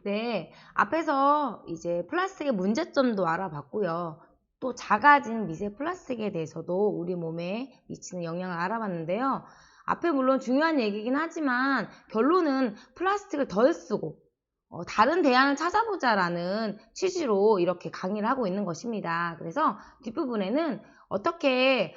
네, 앞에서 이제 플라스틱의 문제점도 알아봤고요. 또 작아진 미세 플라스틱에 대해서도 우리 몸에 미치는 영향을 알아봤는데요. 앞에 물론 중요한 얘기긴 하지만 결론은 플라스틱을 덜 쓰고 다른 대안을 찾아보자라는 취지로 이렇게 강의를 하고 있는 것입니다. 그래서 뒷부분에는 어떻게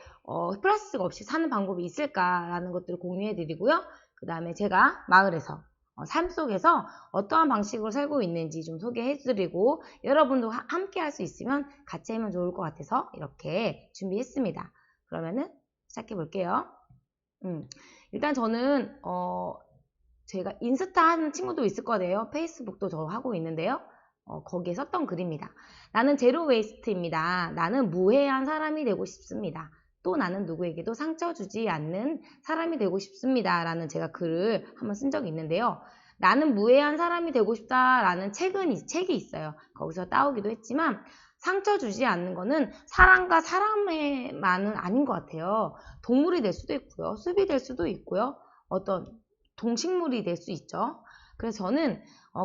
플라스틱 없이 사는 방법이 있을까라는 것들을 공유해 드리고요. 그 다음에 제가 마을에서 삶 속에서 어떠한 방식으로 살고 있는지 좀 소개해 드리고 여러분도 함께 할 수 있으면 같이 하면 좋을 것 같아서 이렇게 준비했습니다. 그러면은 시작해 볼게요. 일단 저는 제가 인스타 하는 친구도 있을 거예요. 페이스북도 저 하고 있는데요. 거기에 썼던 글입니다. 나는 제로 웨이스트입니다. 나는 무해한 사람이 되고 싶습니다. 또 나는 누구에게도 상처 주지 않는 사람이 되고 싶습니다. 라는 제가 글을 한번 쓴 적이 있는데요. 나는 무해한 사람이 되고 싶다라는 책이 있어요. 거기서 따오기도 했지만 상처 주지 않는 거는 사람과 사람의만은 아닌 것 같아요. 동물이 될 수도 있고요. 숲이 될 수도 있고요. 어떤 동식물이 될 수 있죠. 그래서 저는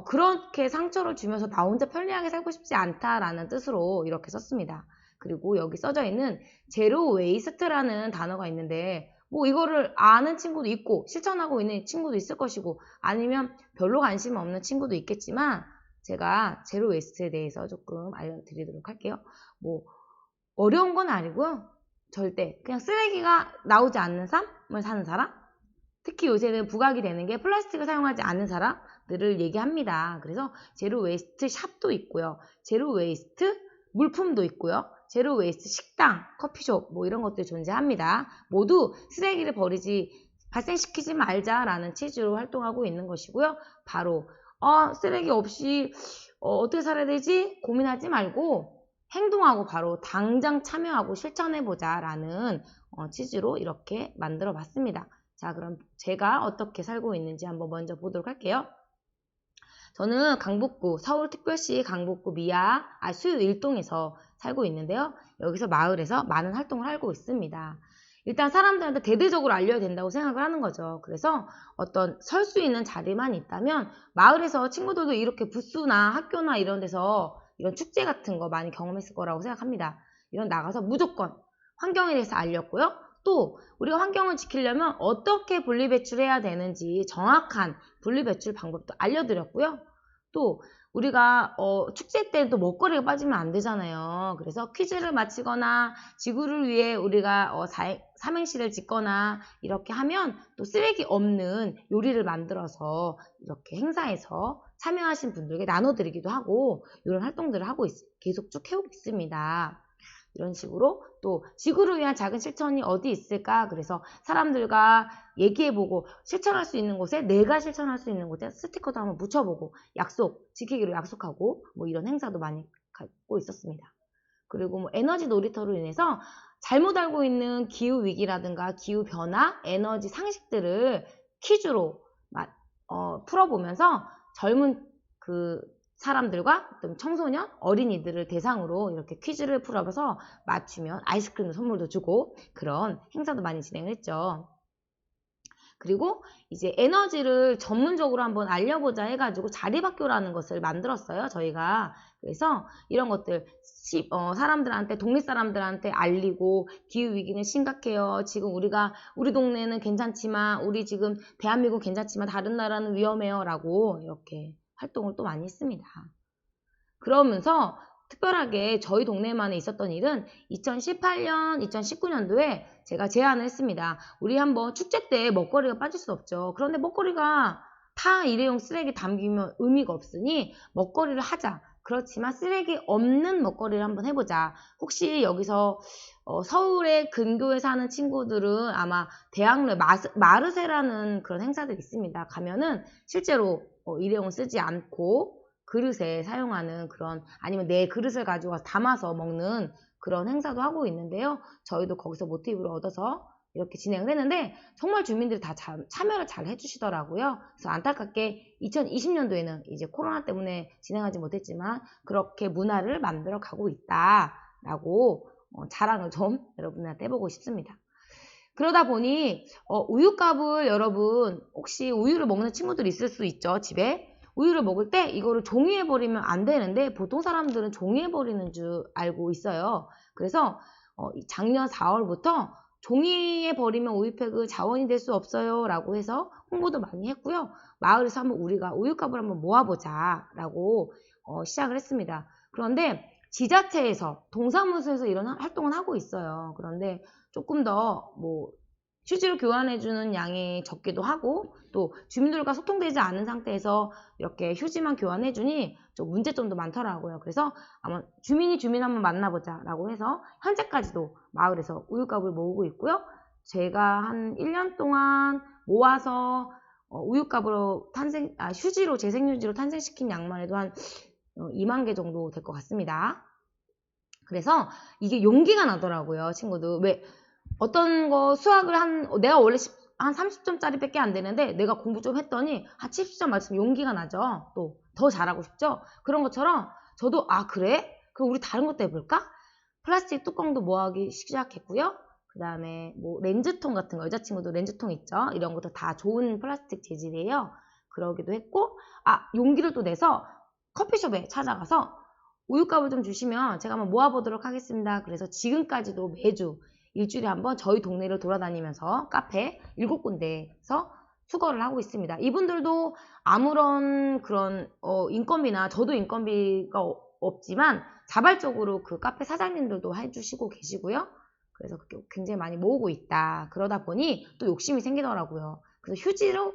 그렇게 상처를 주면서 나 혼자 편리하게 살고 싶지 않다라는 뜻으로 이렇게 썼습니다. 그리고 여기 써져 있는 제로 웨이스트라는 단어가 있는데 뭐 이거를 아는 친구도 있고 실천하고 있는 친구도 있을 것이고 아니면 별로 관심 없는 친구도 있겠지만 제가 제로 웨이스트에 대해서 조금 알려드리도록 할게요. 뭐 어려운 건 아니고요. 절대 그냥 쓰레기가 나오지 않는 삶을 사는 사람, 특히 요새는 부각이 되는 게 플라스틱을 사용하지 않는 사람들을 얘기합니다. 그래서 제로 웨이스트 샵도 있고요. 제로 웨이스트 물품도 있고요. 제로 웨이스트 식당, 커피숍 뭐 이런 것들이 존재합니다. 모두 쓰레기를 발생시키지 말자라는 취지로 활동하고 있는 것이고요. 바로 쓰레기 없이 어떻게 살아야 되지? 고민하지 말고 행동하고 바로 당장 참여하고 실천해보자라는 취지로 이렇게 만들어 봤습니다. 자, 그럼 제가 어떻게 살고 있는지 한번 먼저 보도록 할게요. 저는 강북구, 서울특별시 강북구 수유 1동에서 살고 있는데요. 여기서 마을에서 많은 활동을 하고 있습니다. 일단 사람들한테 대대적으로 알려야 된다고 생각을 하는 거죠. 그래서 어떤 설 수 있는 자리만 있다면 마을에서 친구들도 이렇게 부스나 학교나 이런 데서 이런 축제 같은 거 많이 경험했을 거라고 생각합니다. 이런 나가서 무조건 환경에 대해서 알렸고요. 또 우리가 환경을 지키려면 어떻게 분리배출해야 되는지 정확한 분리배출 방법도 알려드렸고요. 또 우리가 축제 때도 먹거리가 빠지면 안 되잖아요. 그래서 퀴즈를 마치거나 지구를 위해 우리가 삼행시를 짓거나 이렇게 하면 또 쓰레기 없는 요리를 만들어서 이렇게 행사에서 참여하신 분들에게 나눠드리기도 하고 이런 활동들을 하고 계속 쭉 해오고 있습니다. 이런 식으로 또 지구를 위한 작은 실천이 어디 있을까? 그래서 사람들과 얘기해보고 실천할 수 있는 곳에 내가 실천할 수 있는 곳에 스티커도 한번 붙여보고 지키기로 약속하고 뭐 이런 행사도 많이 갖고 있었습니다. 그리고 뭐 에너지 놀이터로 인해서 잘못 알고 있는 기후 위기라든가 기후 변화, 에너지 상식들을 퀴즈로 풀어보면서 젊은 사람들과 청소년, 어린이들을 대상으로 이렇게 퀴즈를 풀어서 맞추면 아이스크림 선물도 주고 그런 행사도 많이 진행을 했죠. 그리고 이제 에너지를 전문적으로 한번 알려보자 해가지고 자립학교라는 것을 만들었어요, 저희가. 그래서 이런 것들 사람들한테, 독립 사람들한테 알리고 기후위기는 심각해요. 지금 우리 동네는 괜찮지만 우리 지금 대한민국 괜찮지만 다른 나라는 위험해요 라고 이렇게 활동을 또 많이 했습니다. 그러면서 특별하게 저희 동네만에 있었던 일은 2018년, 2019년도에 제가 제안을 했습니다. 우리 한번 축제 때 먹거리가 빠질 수 없죠. 그런데 먹거리가 타 일회용 쓰레기 담기면 의미가 없으니 먹거리를 하자. 그렇지만 쓰레기 없는 먹거리를 한번 해보자. 혹시 여기서 서울의 근교에 사는 친구들은 아마 대학로 마르세라는 그런 행사들이 있습니다. 가면은 실제로 일회용 쓰지 않고 그릇에 사용하는 아니면 내 그릇을 가지고 담아서 먹는 그런 행사도 하고 있는데요. 저희도 거기서 모티브를 얻어서 이렇게 진행을 했는데 정말 주민들이 다 참여를 잘 해주시더라고요. 그래서 안타깝게 2020년도에는 이제 코로나 때문에 진행하지 못했지만 그렇게 문화를 만들어 가고 있다라고 자랑을 좀 여러분들한테 해보고 싶습니다. 그러다 보니 우유값을 여러분 혹시 우유를 먹는 친구들 있을 수 있죠, 집에. 우유를 먹을 때 이거를 종이에 버리면 안 되는데 보통 사람들은 종이에 버리는 줄 알고 있어요. 그래서 작년 4월부터 종이에 버리면 우유팩은 자원이 될 수 없어요 라고 해서 홍보도 많이 했고요. 마을에서 한번 우리가 우유값을 한번 모아보자 라고 시작을 했습니다. 그런데 지자체에서 동사무소에서 이런 활동을 하고 있어요. 그런데 조금 더 뭐 휴지를 교환해주는 양이 적기도 하고 또 주민들과 소통되지 않은 상태에서 이렇게 휴지만 교환해주니 좀 문제점도 많더라고요. 그래서 아마 주민 한번 만나보자 라고 해서 현재까지도 마을에서 우유값을 모으고 있고요. 제가 한 1년 동안 모아서 우유값으로 휴지로 재생유지로 탄생시킨 양만 해도 한 2만 개 정도 될 것 같습니다. 그래서 이게 용기가 나더라고요, 친구들. 왜 어떤 거 수학을 내가 원래 한 30점짜리 밖에 안 되는데 내가 공부 좀 했더니 한 70점 맞으면 용기가 나죠. 또 더 잘하고 싶죠. 그런 것처럼 저도 그래? 그럼 우리 다른 것도 해볼까? 플라스틱 뚜껑도 모아기 시작했고요. 그 다음에 뭐 렌즈통 같은 거, 여자친구도 렌즈통 있죠. 이런 것도 다 좋은 플라스틱 재질이에요. 그러기도 했고 용기를 또 내서 커피숍에 찾아가서 우유값을 좀 주시면 제가 한번 모아보도록 하겠습니다. 그래서 지금까지도 매주 일주일에 한번 저희 동네를 돌아다니면서 카페 7군데에서 수거를 하고 있습니다. 이분들도 아무런 그런 인건비나 저도 인건비가 없지만 자발적으로 그 카페 사장님들도 해주시고 계시고요. 그래서 굉장히 많이 모으고 있다. 그러다 보니 또 욕심이 생기더라고요. 그래서 휴지로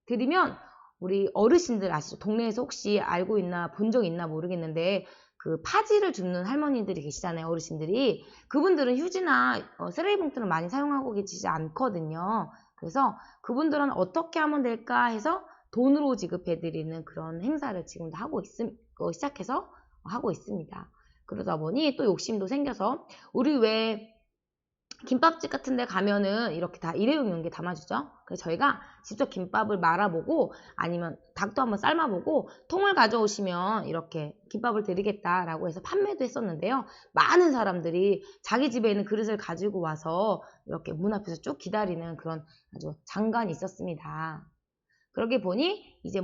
드리면 우리 어르신들 아시죠? 동네에서 혹시 알고 있나 본 적 있나 모르겠는데 그 파지를 줍는 할머니들이 계시잖아요. 어르신들이. 그분들은 휴지나 쓰레기 봉투를 많이 사용하고 계시지 않거든요. 그래서 그분들은 어떻게 하면 될까 해서 돈으로 지급해드리는 그런 행사를 지금도 시작해서 하고 있습니다. 그러다 보니 또 욕심도 생겨서 우리 왜 김밥집 같은 데 가면은 이렇게 다 일회용 용기에 담아주죠. 그래서 저희가 직접 김밥을 말아보고 아니면 닭도 한번 삶아보고 통을 가져오시면 이렇게 김밥을 드리겠다라고 해서 판매도 했었는데요. 많은 사람들이 자기 집에 있는 그릇을 가지고 와서 이렇게 문 앞에서 쭉 기다리는 그런 아주 장관이 있었습니다. 그러게 보니 이제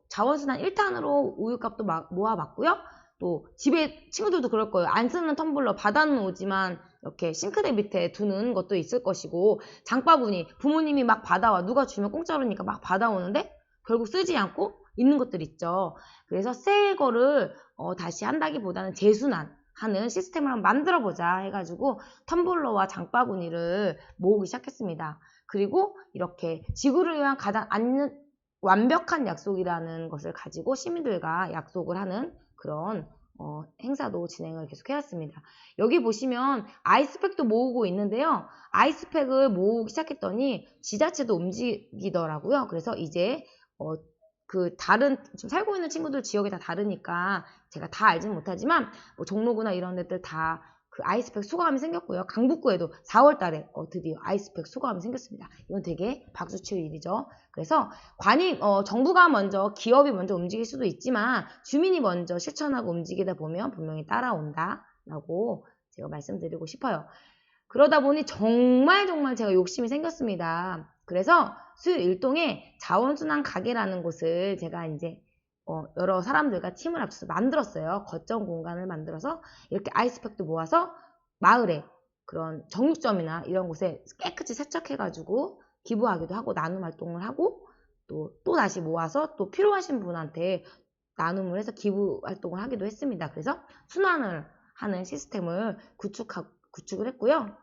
자원순환 1탄으로 우유값도 모아봤고요. 또 집에 친구들도 그럴 거예요. 안 쓰는 텀블러 받아는 오지만 이렇게 싱크대 밑에 두는 것도 있을 것이고 장바구니 부모님이 막 받아와 누가 주면 공짜로니까 막 받아오는데 결국 쓰지 않고 있는 것들 있죠. 그래서 새 거를 다시 한다기보다는 재순환하는 시스템을 한번 만들어보자 해가지고 텀블러와 장바구니를 모으기 시작했습니다. 그리고 이렇게 지구를 위한 가장 완벽한 약속이라는 것을 가지고 시민들과 약속을 하는 그런 행사도 진행을 계속 해왔습니다. 여기 보시면 아이스팩도 모으고 있는데요. 아이스팩을 모으기 시작했더니 지자체도 움직이더라고요. 그래서 이제 지금 살고 있는 친구들 지역이 다 다르니까 제가 다 알지는 못하지만 종로구나 이런 데들 다 그 아이스팩 수거함이 생겼고요. 강북구에도 4월 달에 드디어 아이스팩 수거함이 생겼습니다. 이건 되게 박수 칠 일이죠. 그래서 정부가 먼저, 기업이 먼저 움직일 수도 있지만 주민이 먼저 실천하고 움직이다 보면 분명히 따라온다라고 제가 말씀드리고 싶어요. 그러다 보니 정말 제가 욕심이 생겼습니다. 그래서 수요 일동에 자원순환 가게라는 곳을 제가 이제 여러 사람들과 팀을 합쳐서 만들었어요. 거점 공간을 만들어서 이렇게 아이스팩도 모아서 마을에 그런 정육점이나 이런 곳에 깨끗이 세척해가지고 기부하기도 하고 나눔 활동을 하고 또 다시 모아서 또 필요하신 분한테 나눔을 해서 기부 활동을 하기도 했습니다. 그래서 순환을 하는 시스템을 구축을 했고요.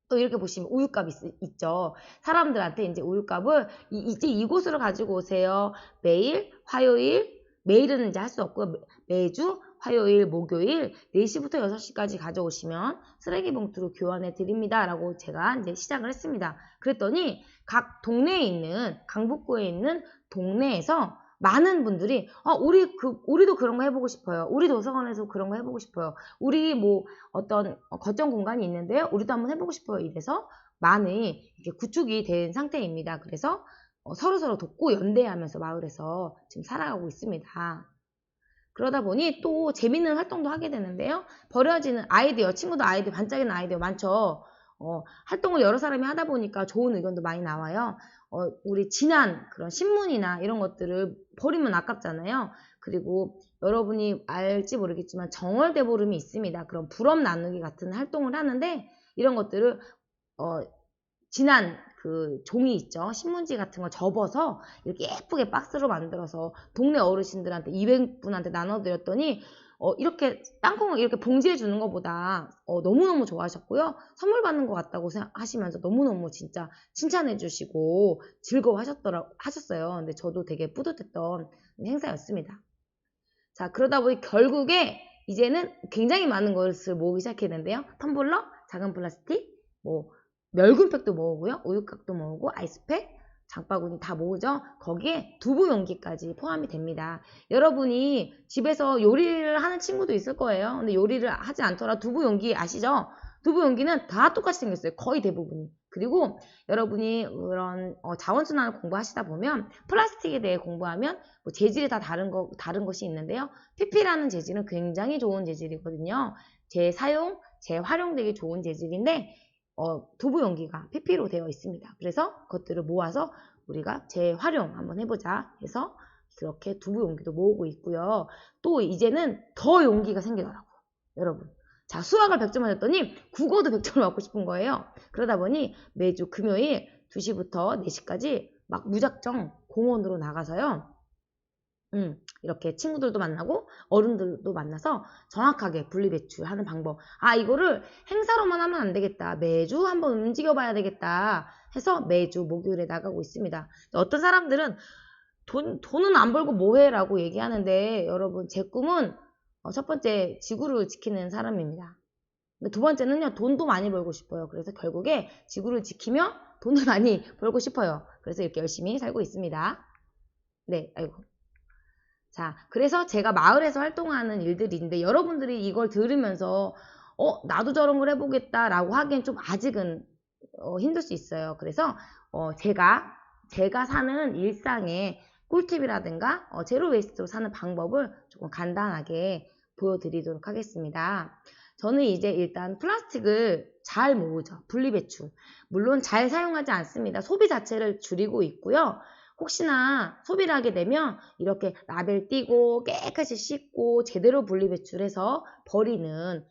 또 이렇게 보시면 우유값이 있죠. 사람들한테 이제 우유값을 이제 이곳으로 가지고 오세요. 매일, 화요일, 매일은 이제 할 수 없고 매주, 화요일, 목요일 4시부터 6시까지 가져오시면 쓰레기 봉투로 교환해 드립니다. 라고 제가 이제 시작을 했습니다. 그랬더니 각 동네에 있는, 강북구에 있는 동네에서 많은 분들이 우리도 그런 거 해보고 싶어요. 우리 도서관에서 그런 거 해보고 싶어요. 우리 어떤 거점 공간이 있는데요. 우리도 한번 해보고 싶어요. 이래서 많이 이렇게 구축이 된 상태입니다. 그래서 서로 돕고 연대하면서 마을에서 지금 살아가고 있습니다. 그러다 보니 또 재밌는 활동도 하게 되는데요. 버려지는 아이디어, 친구들 아이디어, 반짝이는 아이디어 많죠. 활동을 여러 사람이 하다 보니까 좋은 의견도 많이 나와요. 우리 진한 그런 신문이나 이런 것들을 버리면 아깝잖아요. 그리고 여러분이 알지 모르겠지만 정월대보름이 있습니다. 그런 부럽 나누기 같은 활동을 하는데 이런 것들을 진한 그 종이 있죠. 신문지 같은 거 접어서 이렇게 예쁘게 박스로 만들어서 동네 어르신들한테 200분한테 나눠드렸더니 이렇게 땅콩을 이렇게 봉지에 주는 것보다 너무너무 좋아하셨고요. 선물 받는 것 같다고 하시면서 너무너무 진짜 칭찬해 주시고 하셨어요. 근데 저도 되게 뿌듯했던 행사였습니다. 자, 그러다 보니 결국에 이제는 굉장히 많은 것을 모으기 시작했는데요. 텀블러, 작은 플라스틱, 멸균팩도 모으고요. 우유곽도 모으고 아이스팩, 장바구니 다 모으죠. 거기에 두부 용기까지 포함이 됩니다. 여러분이 집에서 요리를 하는 친구도 있을 거예요. 근데 요리를 하지 않더라도 두부 용기 아시죠? 두부 용기는 다 똑같이 생겼어요. 거의 대부분이. 그리고 여러분이 그런 자원순환을 공부하시다 보면 플라스틱에 대해 공부하면 재질이 다 다른 것이 있는데요. PP라는 재질은 굉장히 좋은 재질이거든요. 재사용, 재활용되기 좋은 재질인데 두부 용기가 PP로 되어 있습니다. 그래서 그것들을 모아서 우리가 재활용 한번 해보자 해서 그렇게 두부 용기도 모으고 있고요. 또 이제는 더 용기가 생기더라고요. 여러분. 자, 수학을 100점 맞았더니 국어도 100점을 맞고 싶은 거예요. 그러다 보니 매주 금요일 2시부터 4시까지 막 무작정 공원으로 나가서요. 이렇게 친구들도 만나고 어른들도 만나서 정확하게 분리배출하는 방법. 이거를 행사로만 하면 안 되겠다. 매주 한번 움직여봐야 되겠다 해서 매주 목요일에 나가고 있습니다. 어떤 사람들은 돈은 안 벌고 뭐해? 라고 얘기하는데 여러분 제 꿈은 첫 번째 지구를 지키는 사람입니다. 두 번째는요. 돈도 많이 벌고 싶어요. 그래서 결국에 지구를 지키며 돈을 많이 벌고 싶어요. 그래서 이렇게 열심히 살고 있습니다. 네, 아이고. 자, 그래서 제가 마을에서 활동하는 일들인데 여러분들이 이걸 들으면서 나도 저런 걸 해보겠다라고 하기엔 좀 아직은 힘들 수 있어요. 그래서 제가 사는 일상의 꿀팁이라든가 제로 웨이스트로 사는 방법을 조금 간단하게 보여드리도록 하겠습니다. 저는 이제 일단 플라스틱을 잘 모으죠. 분리배출. 물론 잘 사용하지 않습니다. 소비 자체를 줄이고 있고요. 혹시나 소비를 하게 되면 이렇게 라벨 띄고 깨끗이 씻고 제대로 분리배출해서 버리는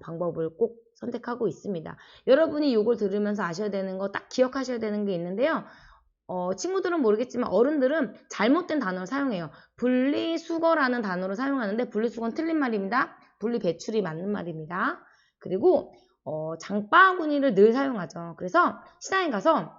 방법을 꼭 선택하고 있습니다. 여러분이 이걸 들으면서 아셔야 되는 거 딱 기억하셔야 되는 게 있는데요. 친구들은 모르겠지만 어른들은 잘못된 단어를 사용해요. 분리수거라는 단어를 사용하는데 분리수거는 틀린 말입니다. 분리배출이 맞는 말입니다. 그리고 장바구니를 늘 사용하죠. 그래서 시장에 가서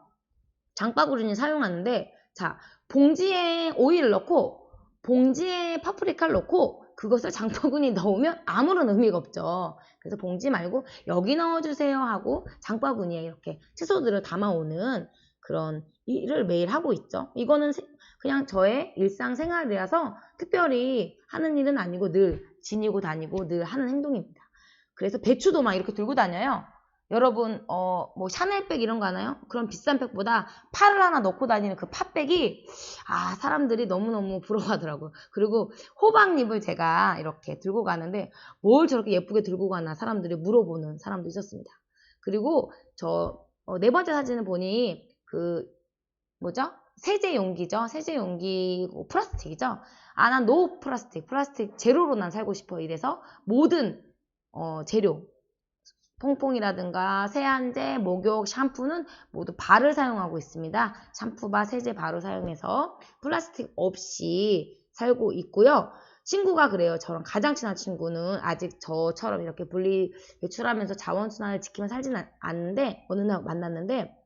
장바구니를 사용하는데 자, 봉지에 오일을 넣고 봉지에 파프리카를 넣고 그것을 장바구니에 넣으면 아무런 의미가 없죠. 그래서 봉지 말고 여기 넣어주세요 하고 장바구니에 이렇게 채소들을 담아오는 그런 일을 매일 하고 있죠. 이거는 그냥 저의 일상생활이라서 특별히 하는 일은 아니고 늘 지니고 다니고 늘 하는 행동입니다. 그래서 배추도 막 이렇게 들고 다녀요. 여러분 샤넬백 이런 거 하나요? 그런 비싼 백보다 팔을 하나 넣고 다니는 그 팥백이 사람들이 너무너무 부러워하더라고요. 그리고 호박잎을 제가 이렇게 들고 가는데 뭘 저렇게 예쁘게 들고 가나 사람들이 물어보는 사람도 있었습니다. 그리고 저 네 번째 사진을 보니 세제 용기죠. 세제 용기 플라스틱이죠. 난 노 플라스틱 제로로 난 살고 싶어 이래서 모든 재료 퐁퐁이라든가 세안제, 목욕, 샴푸는 모두 바를 사용하고 있습니다. 샴푸바, 세제 바로 사용해서 플라스틱 없이 살고 있고요. 친구가 그래요. 저랑 가장 친한 친구는 아직 저처럼 이렇게 분리 배출하면서 자원순환을 지키며 살지는 않는데 어느 날 만났는데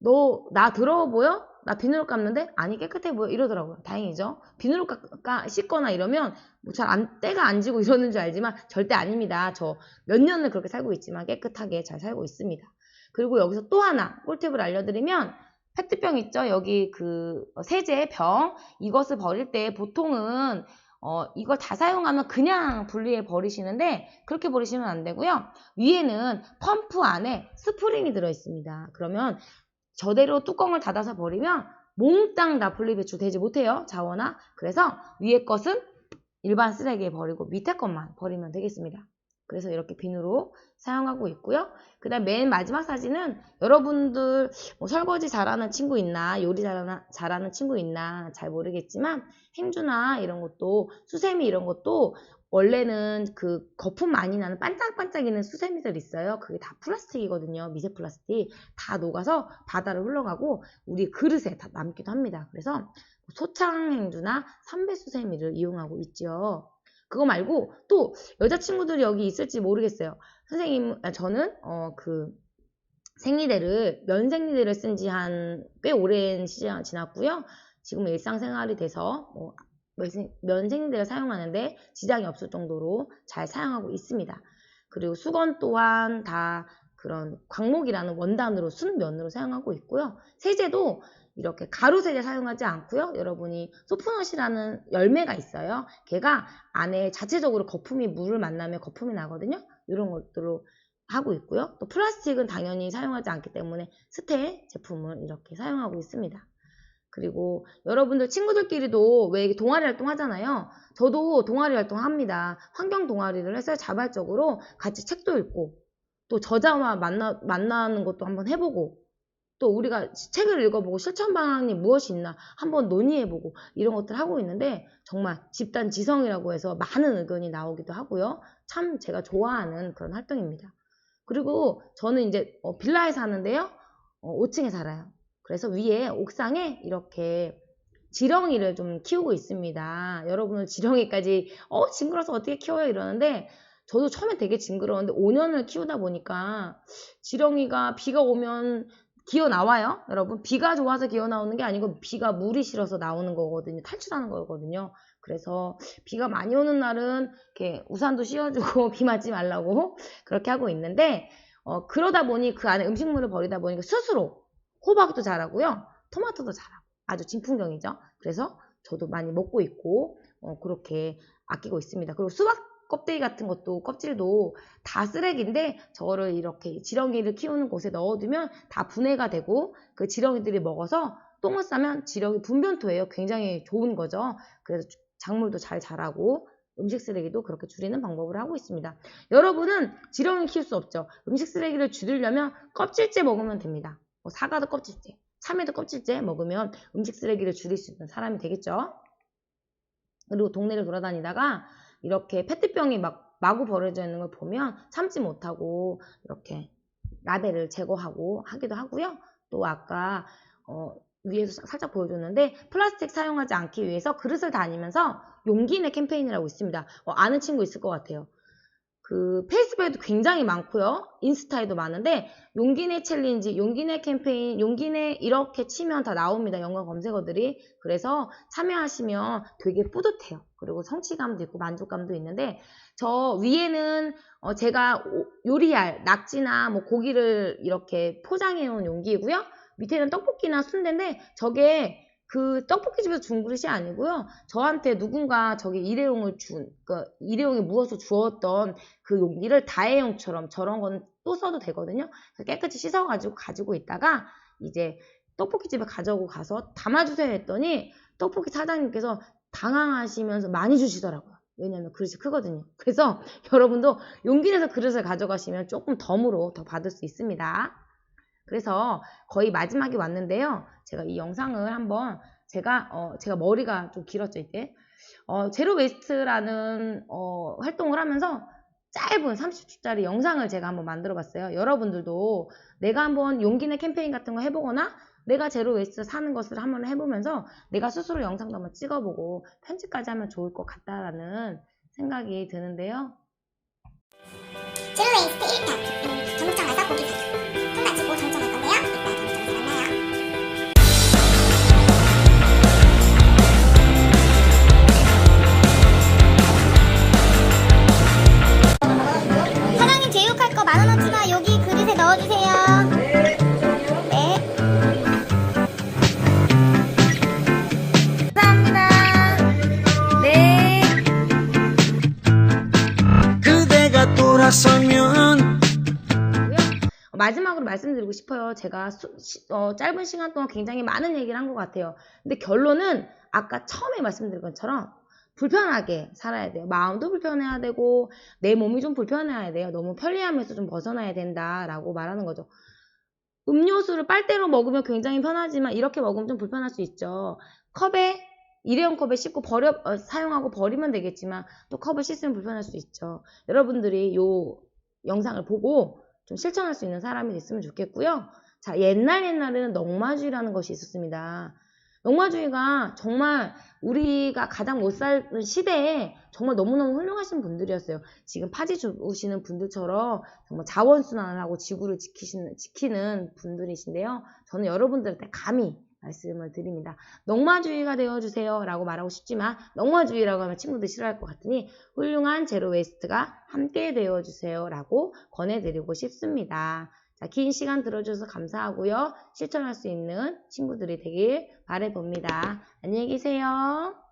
너 나 더러워 보여? 나 비누로 깎는데? 아니 깨끗해 보여 이러더라고요. 다행이죠. 비누로 씻거나 이러면 때가 안 지고 이러는 줄 알지만 절대 아닙니다. 저 몇 년을 그렇게 살고 있지만 깨끗하게 잘 살고 있습니다. 그리고 여기서 또 하나 꿀팁을 알려드리면 페트병 있죠? 여기 세제 병 이것을 버릴 때 보통은 이걸 다 사용하면 그냥 분리해 버리시는데 그렇게 버리시면 안 되고요. 위에는 펌프 안에 스프링이 들어있습니다. 그러면 저대로 뚜껑을 닫아서 버리면 몽땅 다 분리배출되지 못해요. 자원화. 그래서 위에 것은 일반 쓰레기에 버리고 밑에 것만 버리면 되겠습니다. 그래서 이렇게 비누로 사용하고 있고요. 그 다음 맨 마지막 사진은 여러분들 뭐 설거지 잘하는 친구 있나, 요리 잘하는 친구 있나 잘 모르겠지만 행주나 이런 것도, 수세미 이런 것도 원래는 그 거품 많이 나는 반짝반짝이는 수세미들 있어요. 그게 다 플라스틱이거든요. 미세 플라스틱. 다 녹아서 바다로 흘러가고 우리 그릇에 다 남기도 합니다. 그래서 소창행주나 삼배수세미를 이용하고 있죠. 그거 말고 또 여자친구들이 여기 있을지 모르겠어요. 선생님, 저는 그 생리대를, 면생리대를 쓴 지 한 꽤 오랜 시간 지났고요. 지금 일상생활이 돼서 면생리대를 사용하는데 지장이 없을 정도로 잘 사용하고 있습니다. 그리고 수건 또한 다 그런 광목이라는 원단으로 순면으로 사용하고 있고요. 세제도 이렇게 가루 세제 사용하지 않고요. 여러분이 소프넛이라는 열매가 있어요. 걔가 안에 자체적으로 거품이 물을 만나면 거품이 나거든요. 이런 것들로 하고 있고요. 또 플라스틱은 당연히 사용하지 않기 때문에 스테 제품을 이렇게 사용하고 있습니다. 그리고 여러분들 친구들끼리도 왜 동아리 활동 하잖아요. 저도 동아리 활동합니다. 환경 동아리를 해서 자발적으로 같이 책도 읽고 또 저자와 만나는 것도 한번 해보고 또 우리가 책을 읽어보고 실천 방안이 무엇이 있나 한번 논의해보고 이런 것들 하고 있는데 정말 집단 지성이라고 해서 많은 의견이 나오기도 하고요. 참 제가 좋아하는 그런 활동입니다. 그리고 저는 이제 빌라에 사는데요. 5층에 살아요. 그래서 위에 옥상에 이렇게 지렁이를 좀 키우고 있습니다. 여러분은 지렁이까지 징그러서 어떻게 키워요 이러는데 저도 처음에 되게 징그러웠는데 5년을 키우다 보니까 지렁이가 비가 오면 기어 나와요. 여러분 비가 좋아서 기어 나오는 게 아니고 비가 물이 싫어서 나오는 거거든요. 탈출하는 거거든요. 그래서 비가 많이 오는 날은 이렇게 우산도 씌워주고 비 맞지 말라고 그렇게 하고 있는데 그러다 보니 그 안에 음식물을 버리다 보니까 스스로 호박도 자라고요. 토마토도 자라고 아주 진풍경이죠. 그래서 저도 많이 먹고 있고 그렇게 아끼고 있습니다. 그리고 수박 껍데기 같은 것도 껍질도 다 쓰레기인데 저거를 이렇게 지렁이를 키우는 곳에 넣어두면 다 분해가 되고 그 지렁이들이 먹어서 똥을 싸면 지렁이 분변토예요. 굉장히 좋은 거죠. 그래서 작물도 잘 자라고 음식 쓰레기도 그렇게 줄이는 방법을 하고 있습니다. 여러분은 지렁이 키울 수 없죠. 음식 쓰레기를 줄이려면 껍질째 먹으면 됩니다. 사과도 껍질째, 참외도 껍질째 먹으면 음식 쓰레기를 줄일 수 있는 사람이 되겠죠. 그리고 동네를 돌아다니다가 이렇게 페트병이 마구 버려져 있는 걸 보면 참지 못하고 이렇게 라벨을 제거하고 하기도 하고요. 또 아까 위에서 살짝 보여줬는데 플라스틱 사용하지 않기 위해서 그릇을 다니면서 용기내 캠페인이라고 있습니다. 아는 친구 있을 것 같아요. 그 페이스북에도 굉장히 많고요. 인스타에도 많은데 용기내 챌린지, 용기내 캠페인, 용기내 이렇게 치면 다 나옵니다. 연관 검색어들이. 그래서 참여하시면 되게 뿌듯해요. 그리고 성취감도 있고 만족감도 있는데 저 위에는 제가 요리할 낙지나 뭐 고기를 이렇게 포장해 놓은 용기이고요. 밑에는 떡볶이나 순대인데 저게 그 떡볶이집에서 준 그릇이 아니고요. 저한테 누군가 저기 일회용에 무어서 주었던 그 용기를 다회용처럼 저런 건 또 써도 되거든요. 그래서 깨끗이 씻어가지고 가지고 있다가 이제 떡볶이집에 가져오고 가서 담아주세요 했더니 떡볶이 사장님께서 당황하시면서 많이 주시더라고요. 왜냐면 그릇이 크거든요. 그래서 여러분도 용기 내서 그릇을 가져가시면 조금 덤으로 더 받을 수 있습니다. 그래서 거의 마지막에 왔는데요. 제가 이 영상을 한번 제가 머리가 좀 길었죠 이때. 제로 웨이스트라는 활동을 하면서 짧은 30초짜리 영상을 제가 한번 만들어 봤어요. 여러분들도 내가 한번 용기내 캠페인 같은 거 해보거나 내가 제로 웨이스트 사는 것을 한번 해보면서 내가 스스로 영상도 한번 찍어보고 편집까지 하면 좋을 것 같다라는 생각이 드는데요. 제로 웨이스트 1편 정육점 가서 고기 사기 통 마치고 정점할 건데요. 이따 정육점에서 만나요. 사장님 제육할 거 10,000원어치나 여기 그릇에 넣어주세요. 네. 감사합니다. 네. 그대가 돌아서면 마지막으로 말씀드리고 싶어요. 제가 짧은 시간 동안 굉장히 많은 얘기를 한 것 같아요. 근데 결론은 아까 처음에 말씀드린 것처럼 불편하게 살아야 돼요. 마음도 불편해야 되고 내 몸이 좀 불편해야 돼요. 너무 편리함에서 좀 벗어나야 된다라고 말하는 거죠. 음료수를 빨대로 먹으면 굉장히 편하지만 이렇게 먹으면 좀 불편할 수 있죠. 일회용 컵에 씻고 사용하고 버리면 되겠지만 또 컵을 씻으면 불편할 수 있죠. 여러분들이 요 영상을 보고 좀 실천할 수 있는 사람이 됐으면 좋겠고요. 자, 옛날에는 넉마주의라는 것이 있었습니다. 넉마주의가 정말 우리가 가장 못 살던 시대에 정말 너무너무 훌륭하신 분들이었어요. 지금 파지 주우시는 분들처럼 정말 자원순환을 하고 지구를 지키는 분들이신데요. 저는 여러분들한테 감히 말씀을 드립니다. 넉마주의가 되어주세요 라고 말하고 싶지만 넉마주의라고 하면 친구들 싫어할 것 같으니 훌륭한 제로 웨이스트가 함께 되어주세요 라고 권해드리고 싶습니다. 자, 긴 시간 들어주셔서 감사하고요. 실천할 수 있는 친구들이 되길 바라봅니다. 안녕히 계세요.